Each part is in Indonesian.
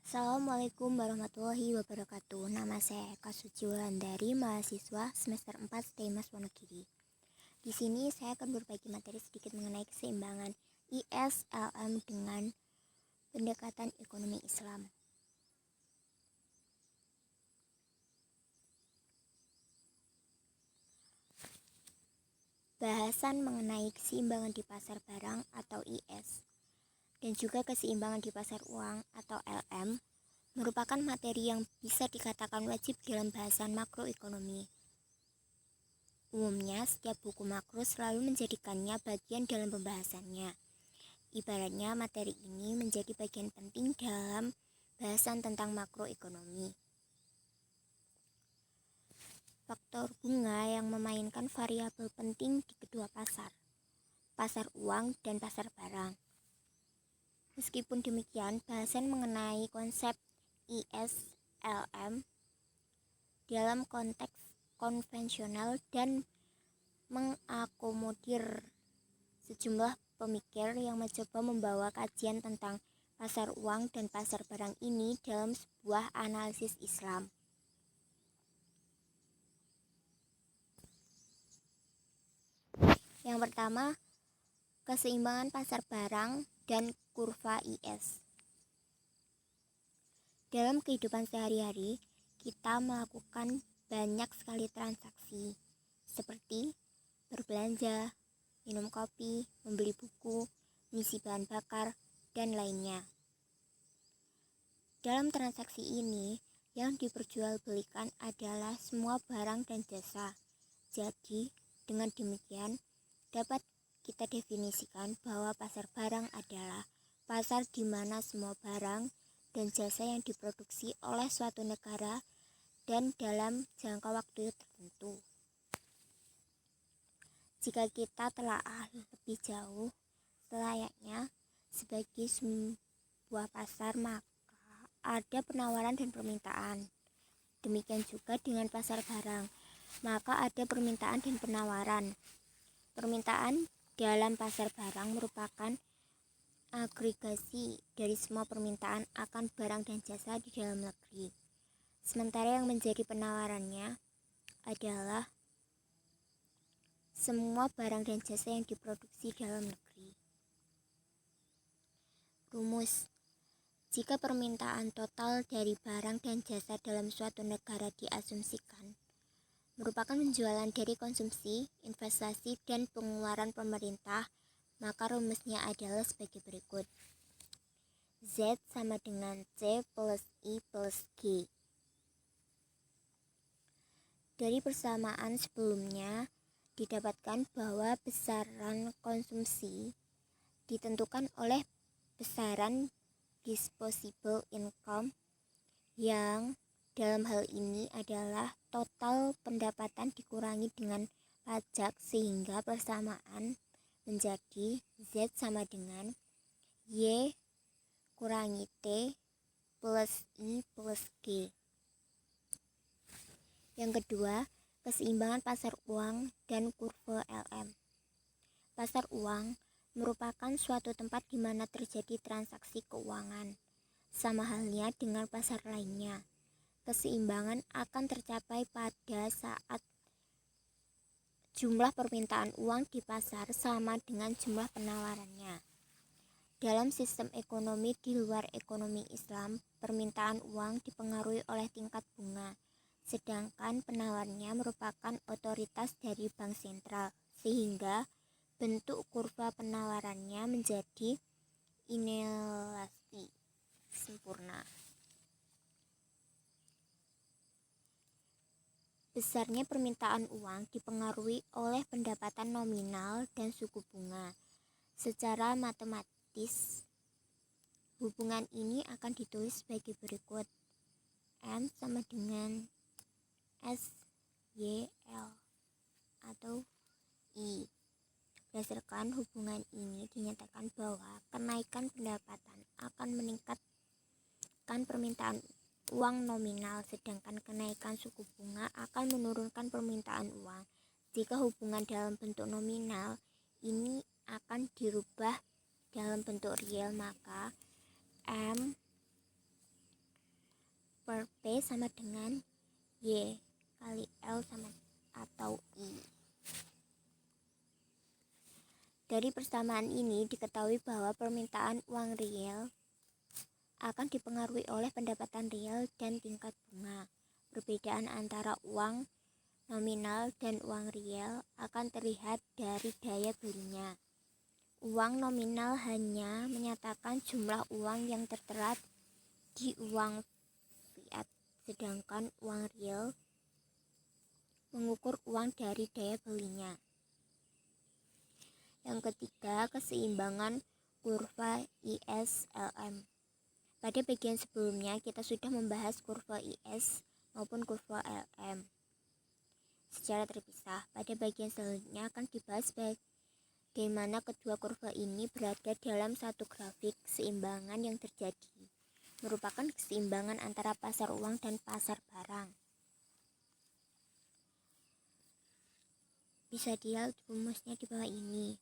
Assalamualaikum warahmatullahi wabarakatuh. Nama saya Eka Suci Wulandari, mahasiswa semester 4 STEMAS Wonogiri. Di sini saya akan berbagi materi sedikit mengenai keseimbangan ISLM dengan pendekatan ekonomi Islam. Bahasan mengenai keseimbangan di pasar barang atau IS dan juga keseimbangan di pasar uang atau LM merupakan materi yang bisa dikatakan wajib dalam bahasan makroekonomi. Umumnya, setiap buku makro selalu menjadikannya bagian dalam pembahasannya. Ibaratnya materi ini menjadi bagian penting dalam bahasan tentang makroekonomi. Faktor bunga yang memainkan variabel penting di kedua pasar uang dan pasar barang. Meskipun demikian, bahasan mengenai konsep ISLM dalam konteks konvensional dan mengakomodir sejumlah pemikir yang mencoba membawa kajian tentang pasar uang dan pasar barang ini dalam sebuah analisis Islam. Yang pertama, keseimbangan pasar barang dan kurva IS. Dalam kehidupan sehari-hari, kita melakukan banyak sekali transaksi, seperti berbelanja, minum kopi, membeli buku, mengisi bahan bakar, dan lainnya. Dalam transaksi ini, yang diperjualbelikan adalah semua barang dan jasa. Jadi, dengan demikian, dapat kita definisikan bahwa pasar barang adalah pasar di mana semua barang dan jasa yang diproduksi oleh suatu negara dan dalam jangka waktu tertentu. Jika kita telaah lebih jauh, selayaknya sebagai sebuah pasar, maka ada penawaran dan permintaan. Demikian juga dengan pasar barang, maka ada permintaan dan penawaran. Permintaan dalam pasar barang merupakan agregasi dari semua permintaan akan barang dan jasa di dalam negeri. Sementara yang menjadi penawarannya adalah semua barang dan jasa yang diproduksi dalam negeri. Rumus: jika permintaan total dari barang dan jasa dalam suatu negara diasumsikan merupakan penjualan dari konsumsi, investasi, dan pengeluaran pemerintah, maka rumusnya adalah sebagai berikut. Z sama dengan C plus I plus G. Dari persamaan sebelumnya, didapatkan bahwa besaran konsumsi ditentukan oleh besaran disposable income yang dalam hal ini adalah total pendapatan dikurangi dengan pajak, sehingga persamaan menjadi Z sama dengan Y kurangi T plus I plus G. Yang kedua, keseimbangan pasar uang dan kurva LM. Pasar uang merupakan suatu tempat di mana terjadi transaksi keuangan. Sama halnya dengan pasar lainnya, keseimbangan akan tercapai pada saat jumlah permintaan uang di pasar sama dengan jumlah penawarannya. Dalam sistem ekonomi di luar ekonomi Islam, permintaan uang dipengaruhi oleh tingkat bunga, sedangkan penawarnya merupakan otoritas dari bank sentral, sehingga bentuk kurva penawarannya menjadi inelastik sempurna. Besarnya permintaan uang dipengaruhi oleh pendapatan nominal dan suku bunga. Secara matematis, hubungan ini akan ditulis sebagai berikut. M sama dengan SYL atau I. Berdasarkan hubungan ini dinyatakan bahwa kenaikan pendapatan akan meningkatkan permintaan uang nominal, sedangkan kenaikan suku bunga akan menurunkan permintaan uang. Jika hubungan dalam bentuk nominal ini akan dirubah dalam bentuk real, maka M per P sama dengan Y kali L sama atau I. Dari persamaan ini diketahui bahwa permintaan uang real akan dipengaruhi oleh pendapatan real dan tingkat bunga. Perbedaan antara uang nominal dan uang real akan terlihat dari daya belinya. Uang nominal hanya menyatakan jumlah uang yang tertera di uang fiat, sedangkan uang real mengukur uang dari daya belinya. Yang ketiga, keseimbangan kurva ISLM. Pada bagian sebelumnya kita sudah membahas kurva IS maupun kurva LM secara terpisah. Pada bagian selanjutnya akan dibahas bagaimana kedua kurva ini berada dalam satu grafik keseimbangan yang terjadi, merupakan keseimbangan antara pasar uang dan pasar barang. Bisa dilihat rumusnya di bawah ini.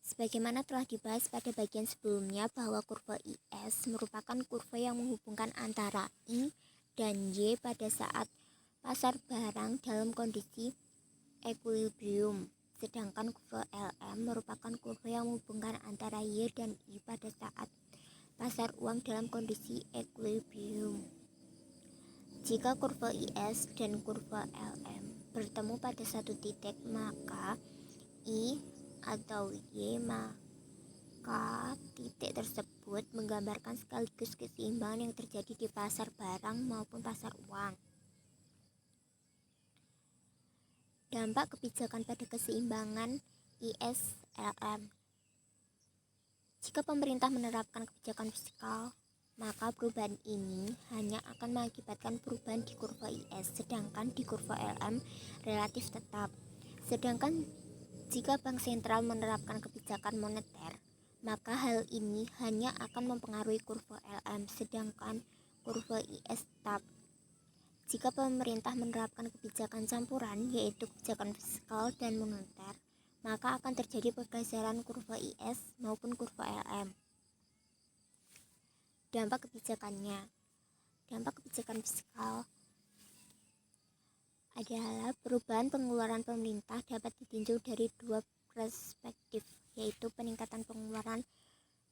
Sebagaimana telah dibahas pada bagian sebelumnya bahwa kurva IS merupakan kurva yang menghubungkan antara I dan Y pada saat pasar barang dalam kondisi equilibrium, sedangkan kurva LM merupakan kurva yang menghubungkan antara Y dan I pada saat pasar uang dalam kondisi equilibrium. Jika kurva IS dan kurva LM bertemu pada satu titik, maka I atau Y, maka titik tersebut menggambarkan sekaligus keseimbangan yang terjadi di pasar barang maupun pasar uang. Dampak kebijakan pada keseimbangan ISLM. Jika pemerintah menerapkan kebijakan fiskal, maka perubahan ini hanya akan mengakibatkan perubahan di kurva IS, sedangkan di kurva LM relatif tetap. Sedangkan jika bank sentral menerapkan kebijakan moneter, maka hal ini hanya akan mempengaruhi kurva LM, sedangkan kurva IS tetap. Jika pemerintah menerapkan kebijakan campuran, yaitu kebijakan fiskal dan moneter, maka akan terjadi pergeseran kurva IS maupun kurva LM. Dampak kebijakannya. Dampak kebijakan fiskal adalah perubahan pengeluaran pemerintah dapat ditinjau dari dua perspektif, yaitu peningkatan pengeluaran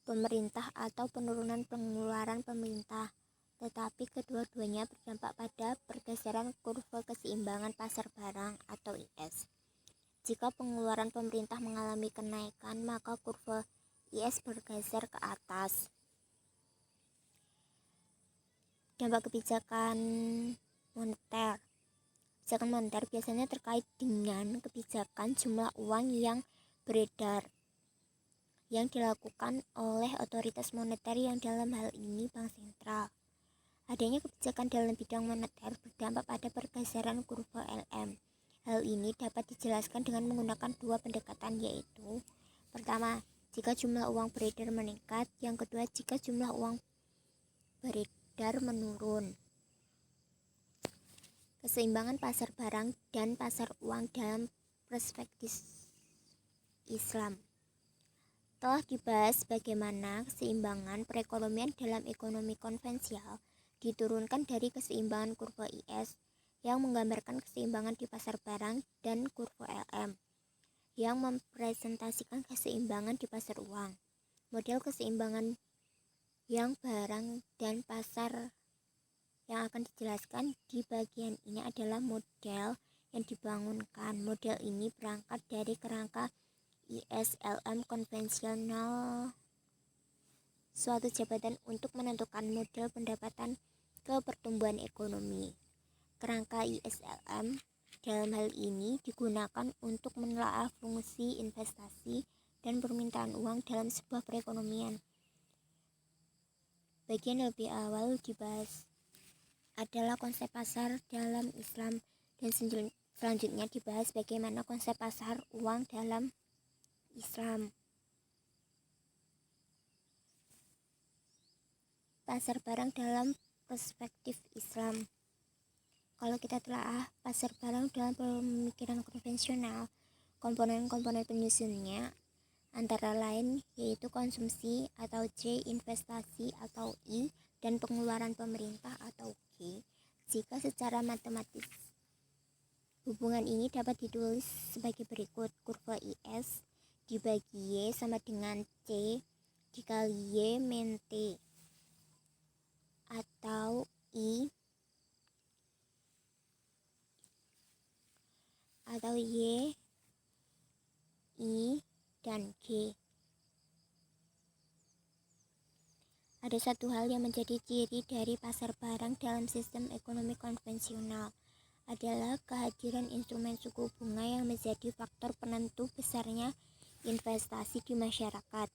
pemerintah atau penurunan pengeluaran pemerintah. Tetapi kedua-duanya berdampak pada pergeseran kurva keseimbangan pasar barang atau IS. Jika pengeluaran pemerintah mengalami kenaikan, maka kurva IS bergeser ke atas. Dampak kebijakan moneter. Kebijakan moneter biasanya terkait dengan kebijakan jumlah uang yang beredar yang dilakukan oleh otoritas moneter yang dalam hal ini bank sentral. Adanya kebijakan dalam bidang moneter berdampak pada pergeseran kurva LM. Hal ini dapat dijelaskan dengan menggunakan dua pendekatan, yaitu pertama, jika jumlah uang beredar meningkat, yang kedua, jika jumlah uang beredar menurun. Keseimbangan pasar barang dan pasar uang dalam perspektif Islam. Telah dibahas bagaimana keseimbangan perekonomian dalam ekonomi konvensional diturunkan dari keseimbangan kurva IS yang menggambarkan keseimbangan di pasar barang dan kurva LM yang mempresentasikan keseimbangan di pasar uang. Model keseimbangan yang barang dan pasar yang akan dijelaskan di bagian ini adalah model yang dibangunkan. Model ini berangkat dari kerangka ISLM konvensional, suatu jabatan untuk menentukan model pendapatan ke pertumbuhan ekonomi. Kerangka ISLM dalam hal ini digunakan untuk menelaah fungsi investasi dan permintaan uang dalam sebuah perekonomian. Bagian lebih awal dibahas adalah konsep pasar dalam Islam, dan selanjutnya dibahas bagaimana konsep pasar uang dalam Islam. Pasar barang dalam perspektif Islam. Kalau kita telah pasar barang dalam pemikiran konvensional, komponen-komponen penyusunnya antara lain yaitu konsumsi atau C, investasi atau I, dan pengeluaran pemerintah atau G. Jika secara matematis hubungan ini dapat ditulis sebagai berikut. Kurva IS dibagi Y sama dengan C dikali Y min T, atau Y dan G. Ada satu hal yang menjadi ciri dari pasar barang dalam sistem ekonomi konvensional, adalah kehadiran instrumen suku bunga yang menjadi faktor penentu besarnya investasi di masyarakat.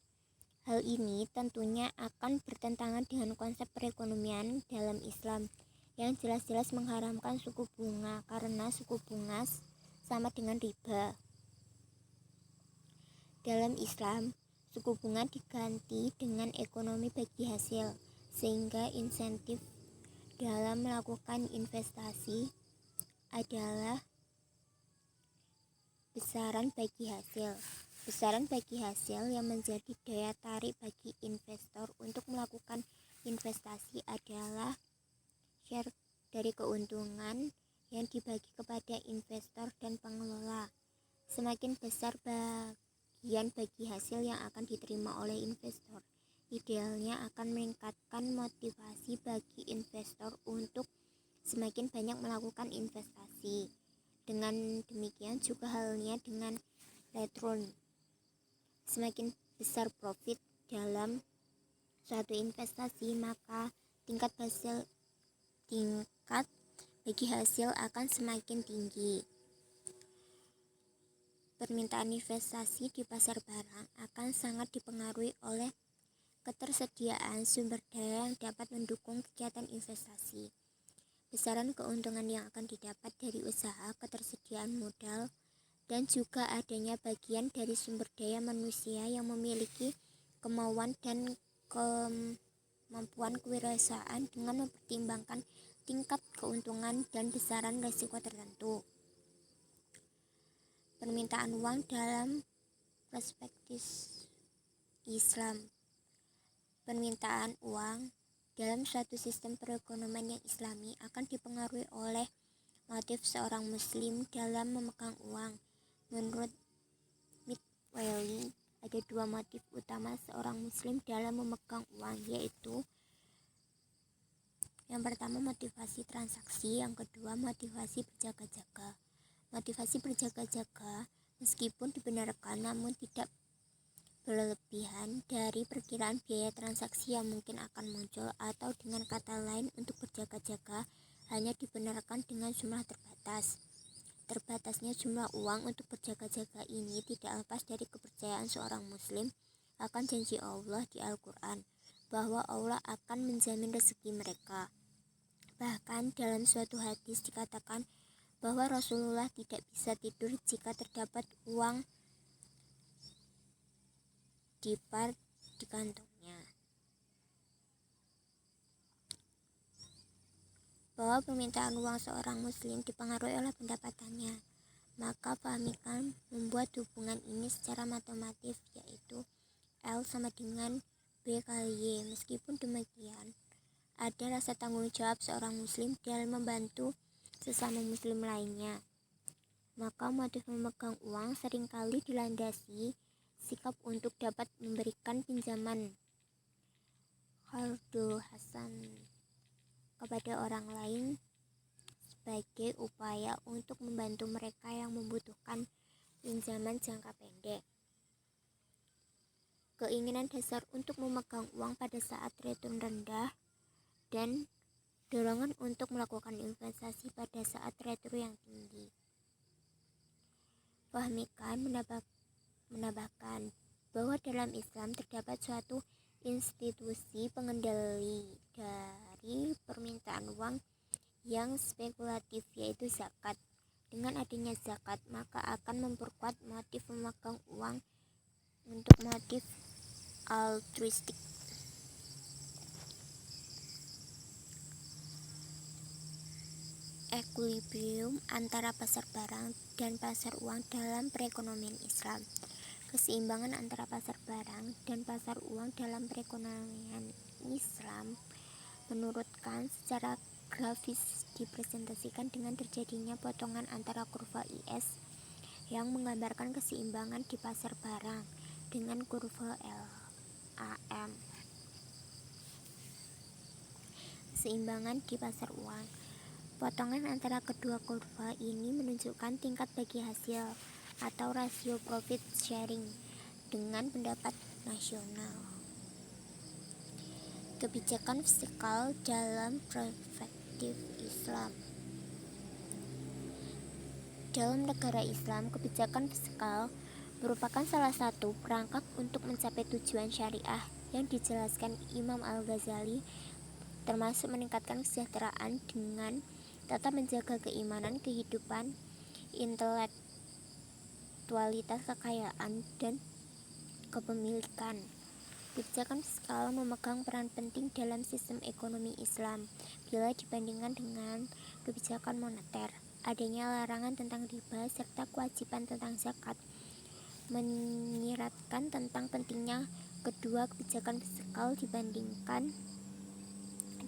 Hal ini tentunya akan bertentangan dengan konsep perekonomian dalam Islam yang jelas-jelas mengharamkan suku bunga, karena suku bunga sama dengan riba. Dalam Islam, suku bunga diganti dengan ekonomi bagi hasil, sehingga insentif dalam melakukan investasi adalah besaran bagi hasil. Besaran bagi hasil yang menjadi daya tarik bagi investor untuk melakukan investasi adalah share dari keuntungan yang dibagi kepada investor dan pengelola. Semakin besar bagian bagi hasil yang akan diterima oleh investor, idealnya akan meningkatkan motivasi bagi investor untuk semakin banyak melakukan investasi. Dengan demikian juga halnya dengan return. Semakin besar profit dalam suatu investasi, maka tingkat bagi hasil akan semakin tinggi. Permintaan investasi di pasar barang akan sangat dipengaruhi oleh ketersediaan sumber daya yang dapat mendukung kegiatan investasi, besaran keuntungan yang akan didapat dari usaha, ketersediaan modal, dan juga adanya bagian dari sumber daya manusia yang memiliki kemauan dan kemampuan kewirausahaan dengan mempertimbangkan tingkat keuntungan dan besaran risiko tertentu. Permintaan uang dalam perspektif Islam. Permintaan uang dalam suatu sistem perekonomian yang islami akan dipengaruhi oleh motif seorang muslim dalam memegang uang. Menurut Midwelly, ada dua motif utama seorang muslim dalam memegang uang, yaitu yang pertama motivasi transaksi, yang kedua motivasi berjaga-jaga. Motivasi berjaga-jaga meskipun dibenarkan namun tidak berlebihan dari perkiraan biaya transaksi yang mungkin akan muncul, atau dengan kata lain untuk berjaga-jaga hanya dibenarkan dengan jumlah terbatas. Terbatasnya jumlah uang untuk berjaga-jaga ini tidak lepas dari kepercayaan seorang muslim akan janji Allah di Al-Quran bahwa Allah akan menjamin rezeki mereka. Bahkan dalam suatu hadis dikatakan bahwa Rasulullah tidak bisa tidur jika terdapat uang dipar di kantongnya. Bahwa permintaan uang seorang muslim dipengaruhi oleh pendapatannya, maka pahamikan membuat hubungan ini secara matematis, yaitu L sama dengan B kali Y. Meskipun demikian, ada rasa tanggung jawab seorang muslim dalam membantu sesama muslim lainnya. Maka motif memegang uang seringkali dilandasi sikap untuk dapat memberikan pinjaman qardul hasan kepada orang lain sebagai upaya untuk membantu mereka yang membutuhkan pinjaman jangka pendek. Keinginan dasar untuk memegang uang pada saat return rendah dan dorongan untuk melakukan investasi pada saat return yang tinggi. Fahmikan menambahkan bahwa dalam Islam terdapat suatu institusi pengendali dari permintaan uang yang spekulatif, yaitu zakat. Dengan adanya zakat, maka akan memperkuat motif memegang uang untuk motif altruistik. Equilibrium antara pasar barang dan pasar uang dalam perekonomian Islam. Keseimbangan antara pasar barang dan pasar uang dalam perekonomian Islam Menurut Kant, secara grafis dipresentasikan dengan terjadinya potongan antara kurva IS yang menggambarkan keseimbangan di pasar barang dengan kurva LAM, keseimbangan di pasar uang. Potongan antara kedua kurva ini menunjukkan tingkat bagi hasil atau rasio profit sharing dengan pendapat nasional. Kebijakan fiskal dalam perspektif Islam. Dalam negara Islam, kebijakan fiskal merupakan salah satu perangkat untuk mencapai tujuan syariah yang dijelaskan Imam Al-Ghazali, termasuk meningkatkan kesejahteraan dengan tetap menjaga keimanan, kehidupan, intelektualitas, kekayaan, dan kepemilikan. Kebijakan fiskal memegang peran penting dalam sistem ekonomi Islam bila dibandingkan dengan kebijakan moneter. Adanya larangan tentang riba serta kewajiban tentang zakat menyiratkan tentang pentingnya kedua kebijakan fiskal dibandingkan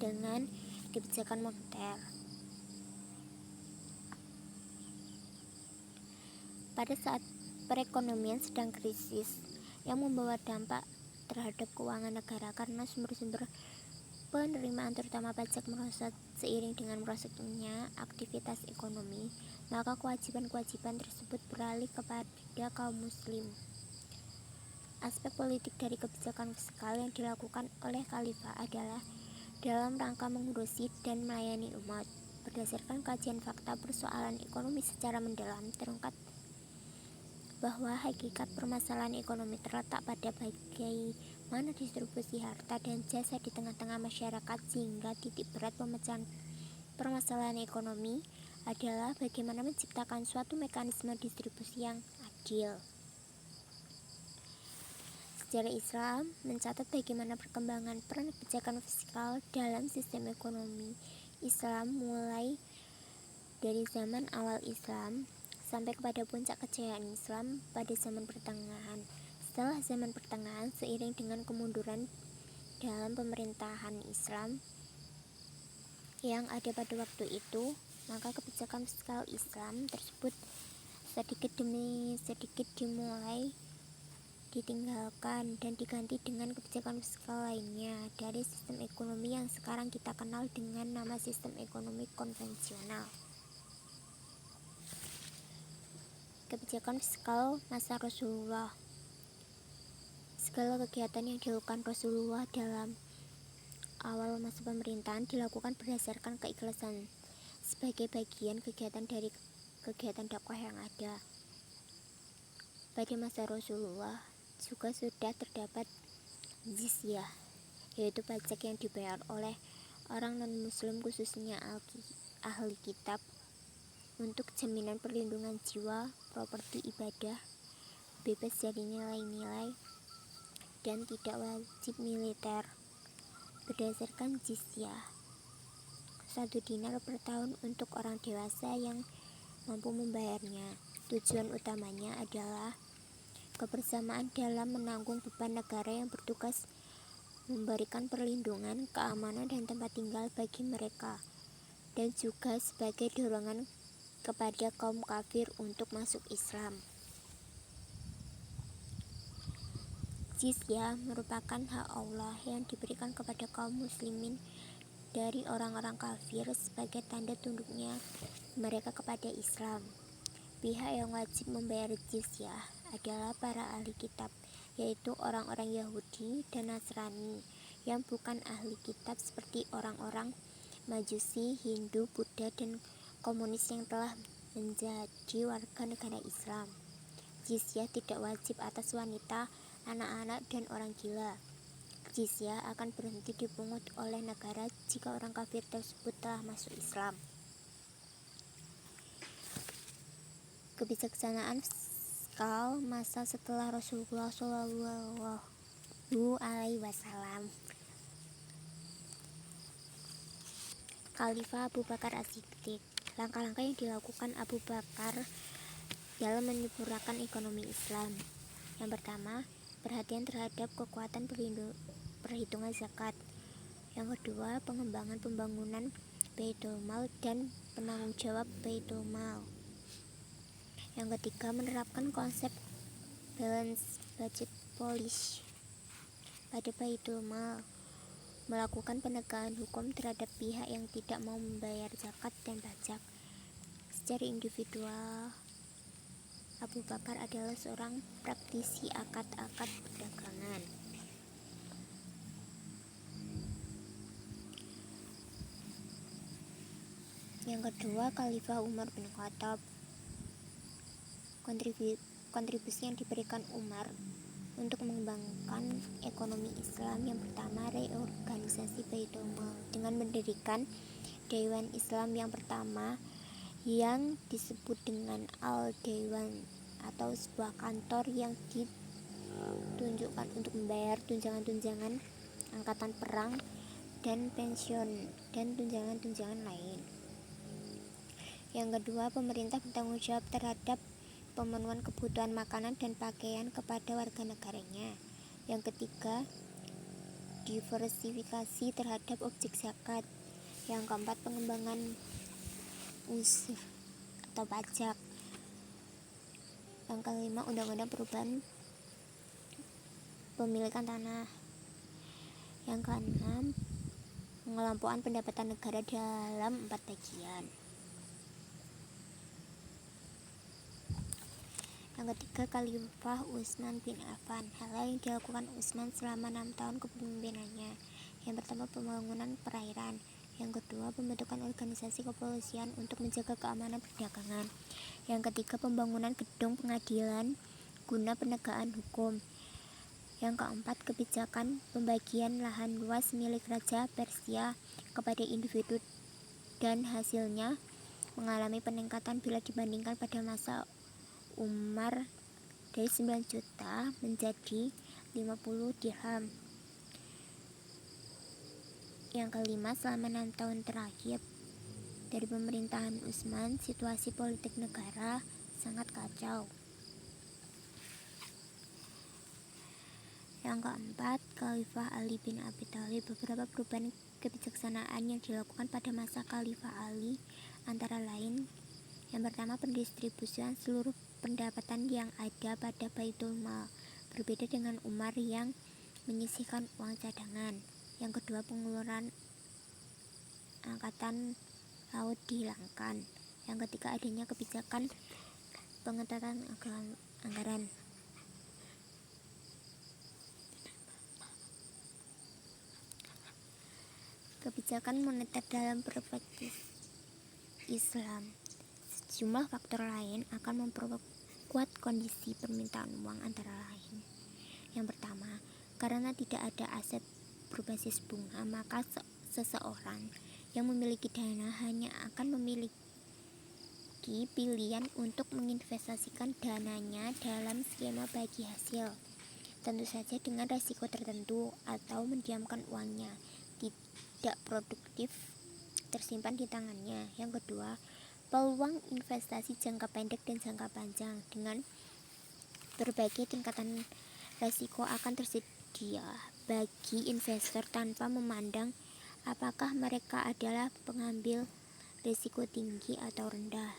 dengan kebijakan moneter. Pada saat perekonomian sedang krisis yang membawa dampak terhadap keuangan negara karena sumber-sumber penerimaan terutama pajak merosot seiring dengan merosotnya aktivitas ekonomi, maka kewajiban-kewajiban tersebut beralih kepada kaum muslim. Aspek politik dari kebijakan fiskal yang dilakukan oleh khalifah adalah dalam rangka mengurusi dan melayani umat. Berdasarkan kajian fakta persoalan ekonomi secara mendalam, terungkap bahwa hakikat permasalahan ekonomi terletak pada bagaimana distribusi harta dan jasa di tengah-tengah masyarakat, sehingga titik berat pemecahan permasalahan ekonomi adalah bagaimana menciptakan suatu mekanisme distribusi yang adil. Sejarah Islam mencatat bagaimana perkembangan peran kebijakan fiskal dalam sistem ekonomi Islam mulai dari zaman awal Islam sampai kepada puncak kejayaan Islam pada zaman pertengahan. Setelah zaman pertengahan, seiring dengan kemunduran dalam pemerintahan Islam yang ada pada waktu itu, maka kebijakan fiskal Islam tersebut sedikit demi sedikit dimulai ditinggalkan dan diganti dengan kebijakan fiskal lainnya dari sistem ekonomi yang sekarang kita kenal dengan nama sistem ekonomi konvensional. Kebijakan fiskal masa Rasulullah. Segala kegiatan yang dilakukan Rasulullah dalam awal masa pemerintahan dilakukan berdasarkan keikhlasan sebagai bagian kegiatan dari kegiatan dakwah yang ada. Pada masa Rasulullah juga sudah terdapat jizyah, yaitu pajak yang dibayar oleh orang non-muslim khususnya ahli kitab untuk jaminan perlindungan jiwa, properti, ibadah, bebas dari nilai-nilai, dan tidak wajib militer. Berdasarkan jizyah, 1 dinar per tahun untuk orang dewasa yang mampu membayarnya. Tujuan utamanya adalah kebersamaan dalam menanggung beban negara yang bertugas memberikan perlindungan, keamanan, dan tempat tinggal bagi mereka, dan juga sebagai dorongan kepada kaum kafir untuk masuk Islam. Jizyah merupakan hak Allah yang diberikan kepada kaum muslimin dari orang-orang kafir sebagai tanda tunduknya mereka kepada Islam. Pihak yang wajib membayar jizyah adalah para ahli kitab, yaitu orang-orang Yahudi dan Nasrani yang bukan ahli kitab seperti orang-orang Majusi, Hindu, Buddha, dan komunis yang telah menjadi warga negara Islam. Jizyah tidak wajib atas wanita, anak-anak, dan orang gila. Jizyah akan berhenti dipungut oleh negara jika orang kafir tersebut telah masuk Islam. Kebijaksanaan fiskal masa setelah Rasulullah SAW. Khalifah Abu Bakar As-Siddiq. Langkah-langkah yang dilakukan Abu Bakar dalam menyempurnakan ekonomi Islam. Yang pertama, perhatian terhadap kekuatan perhitungan zakat. Yang kedua, pengembangan pembangunan Baitul Mal dan penanggung jawab Baitul Mal. Yang ketiga, menerapkan konsep balance budget policy pada Baitul Mal, melakukan penegakan hukum terhadap pihak yang tidak mau membayar zakat dan pajak. Secara individual, Abu Bakar adalah seorang praktisi akad-akad perdagangan. Yang kedua, Khalifah Umar bin Khattab. Kontribusi yang diberikan Umar untuk mengembangkan ekonomi Islam: yang pertama, reorganisasi Baitul Mal dengan mendirikan Dewan Islam yang pertama yang disebut dengan Al-Dewan, atau sebuah kantor yang ditunjukkan untuk membayar tunjangan-tunjangan angkatan perang dan pensiun dan tunjangan-tunjangan lain. Yang kedua, pemerintah bertanggung jawab terhadap pemenuhan kebutuhan makanan dan pakaian kepada warga negaranya. Yang ketiga, diversifikasi terhadap objek zakat. Yang keempat, pengembangan usaha atau pajak. Yang kelima, undang-undang perubahan pemilikan tanah. Yang keenam, pengelompokan pendapatan negara dalam 4 bagian. Yang ketiga, Khalifah Utsman bin Affan. Hal yang dilakukan Utsman selama 6 tahun kepemimpinannya: yang pertama, pembangunan perairan. Yang kedua, pembentukan organisasi kepolisian untuk menjaga keamanan perdagangan. Yang ketiga, pembangunan gedung pengadilan guna penegakan hukum. Yang keempat, kebijakan pembagian lahan luas milik Raja Persia kepada individu, dan hasilnya mengalami peningkatan bila dibandingkan pada masa Umar dari 9 juta menjadi 50 dirham. Yang kelima, selama 6 tahun terakhir dari pemerintahan Utsman, situasi politik negara sangat kacau. Yang keempat, Khalifah Ali bin Abi Thalib. Beberapa perubahan kebijaksanaan yang dilakukan pada masa Khalifah Ali antara lain: yang pertama, pendistribusian seluruh pendapatan yang ada pada Baitul Mal, berbeda dengan Umar yang menyisihkan uang cadangan. Yang kedua, pengeluaran angkatan laut dihilangkan. Yang ketiga, adanya kebijakan pengetatan anggaran. Kebijakan moneter dalam perspektif Islam. Sejumlah faktor lain akan memperkuat kondisi permintaan uang, antara lain: yang pertama, karena tidak ada aset berbasis bunga, maka seseorang yang memiliki dana hanya akan memiliki pilihan untuk menginvestasikan dananya dalam skema bagi hasil, tentu saja dengan risiko tertentu, atau mendiamkan uangnya tidak produktif tersimpan di tangannya. Yang kedua, peluang investasi jangka pendek dan jangka panjang. Dengan berbagai tingkatan risiko akan tersedia bagi investor tanpa memandang apakah mereka adalah pengambil risiko tinggi atau rendah.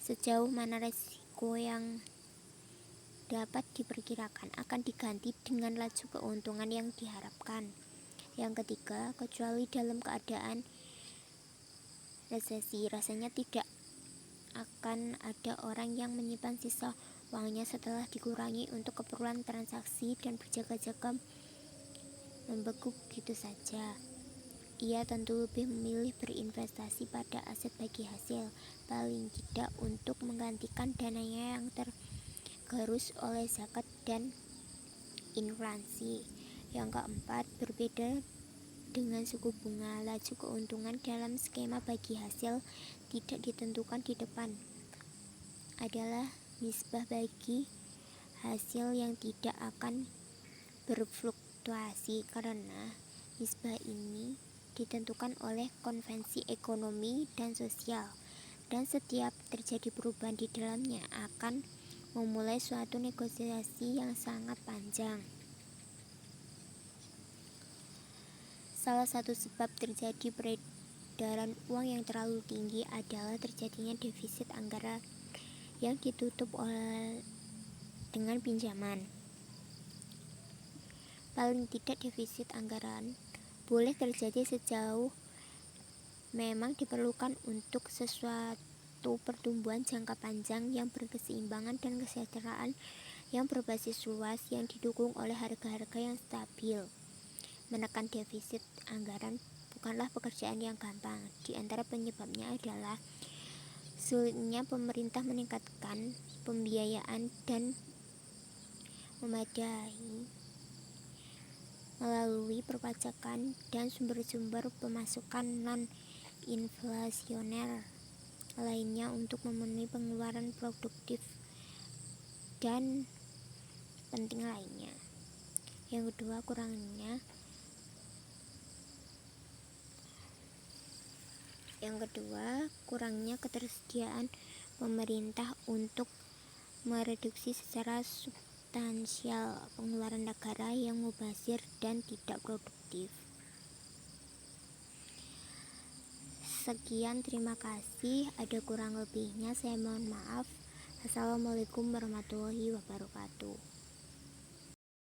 Sejauh mana risiko yang dapat diperkirakan akan diganti dengan laju keuntungan yang diharapkan. Yang ketiga, kecuali dalam keadaan resesi, rasanya tidak akan ada orang yang menyimpan sisa uangnya setelah dikurangi untuk keperluan transaksi dan berjaga-jaga membekuk gitu saja. Ia tentu lebih memilih berinvestasi pada aset bagi hasil, paling tidak untuk menggantikan dananya yang tergerus oleh zakat dan inflasi. Yang keempat, berbeda dengan suku bunga, laju keuntungan dalam skema bagi hasil tidak ditentukan di depan, adalah nisbah bagi hasil yang tidak akan berfluktuasi, karena nisbah ini ditentukan oleh konvensi ekonomi dan sosial, dan setiap terjadi perubahan di dalamnya akan memulai suatu negosiasi yang sangat panjang. Salah satu sebab terjadi peredaran uang yang terlalu tinggi adalah terjadinya defisit anggaran yang ditutup dengan pinjaman. Paling tidak defisit anggaran boleh terjadi sejauh memang diperlukan untuk sesuatu pertumbuhan jangka panjang yang berkeseimbangan dan kesejahteraan yang berbasis luas yang didukung oleh harga-harga yang stabil. Menekan defisit anggaran bukanlah pekerjaan yang gampang. Di antara penyebabnya adalah sulitnya pemerintah meningkatkan pembiayaan dan memadai melalui perpajakan dan sumber-sumber pemasukan non-inflasioner lainnya untuk memenuhi pengeluaran produktif dan penting lainnya. Yang kedua, kurangnya ketersediaan pemerintah untuk mereduksi secara substansial pengeluaran negara yang mubazir dan tidak produktif. Sekian, terima kasih. Ada kurang lebihnya saya mohon maaf. Assalamualaikum warahmatullahi wabarakatuh.